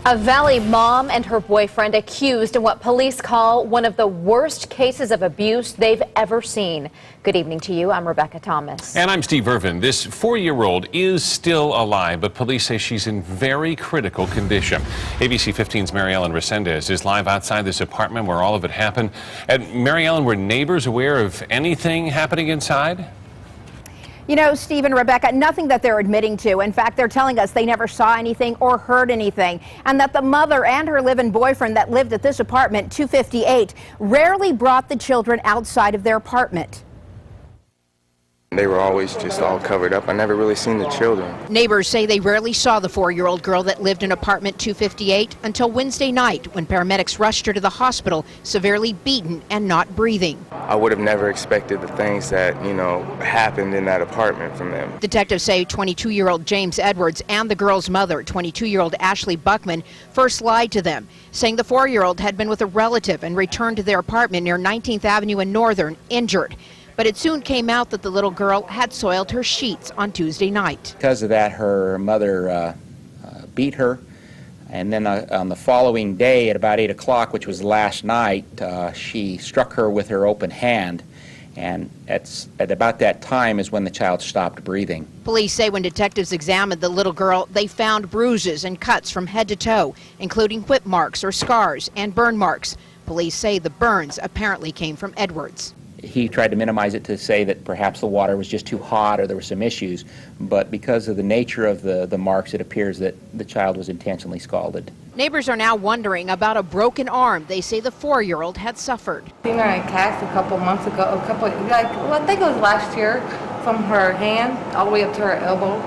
A Valley mom and her boyfriend accused in what police call one of the worst cases of abuse they've ever seen. Good evening to you. I'm Rebecca Thomas. And I'm Steve Irvin. This 4-year-old is still alive, but police say she's in very critical condition. ABC 15's Mary Ellen Resendez is live outside this apartment where all of it happened. And Mary Ellen, were neighbors aware of anything happening inside? You know, Steve and Rebecca, nothing that they're admitting to. In fact, they're telling us they never saw anything or heard anything, and that the mother and her live-in boyfriend that lived at this apartment, 258, rarely brought the children outside of their apartment. They were always just all covered up. I never really seen the children. Neighbors say they rarely saw the 4-year-old girl that lived in apartment 258 until Wednesday night when paramedics rushed her to the hospital, severely beaten and not breathing. I would have never expected the things that, happened in that apartment from them. Detectives say 22-year-old James Edwards and the girl's mother, 22-year-old Ashley Buckman, first lied to them, saying the 4-year-old had been with a relative and returned to their apartment near 19th Avenue and Northern, injured. But it soon came out that the little girl had soiled her sheets on Tuesday night. Because of that, her mother beat her, and then on the following day at about 8 o'clock, which was last night, she struck her with her open hand, and at about that time is when the child stopped breathing. Police say when detectives examined the little girl, they found bruises and cuts from head to toe, including whip marks or scars and burn marks. Police say the burns apparently came from Edwards. He tried to minimize it to say that perhaps the water was just too hot or there were some issues, but because of the nature of the marks, it appears that the child was intentionally scalded. Neighbors are now wondering about a broken arm they say the 4-year-old had suffered. Seen her in cast a couple months ago, I think it was last year, from her hand all the way up to her elbow.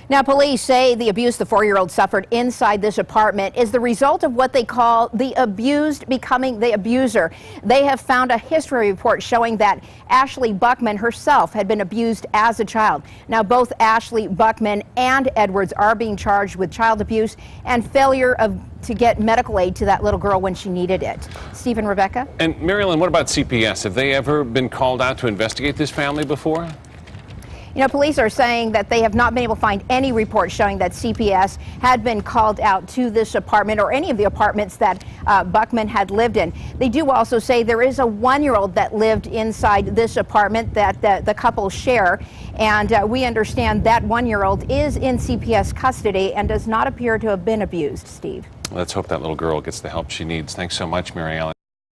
Now, police say the abuse the 4-year-old suffered inside this apartment is the result of what they call the abused becoming the abuser. They have found a history report showing that Ashley Buckman herself had been abused as a child. Now, both Ashley Buckman and Edwards are being charged with child abuse and failure to get medical aid to that little girl when she needed it. Steve and Rebecca? And Mary Ellen, what about CPS? Have they ever been called out to investigate this family before? You know, police are saying that they have not been able to find any reports showing that CPS had been called out to this apartment or any of the apartments that Buckman had lived in. They do also say there is a 1-year-old that lived inside this apartment that the couple share, and we understand that 1-year-old is in CPS custody and does not appear to have been abused, Steve. Let's hope that little girl gets the help she needs. Thanks so much, Mary Ellen.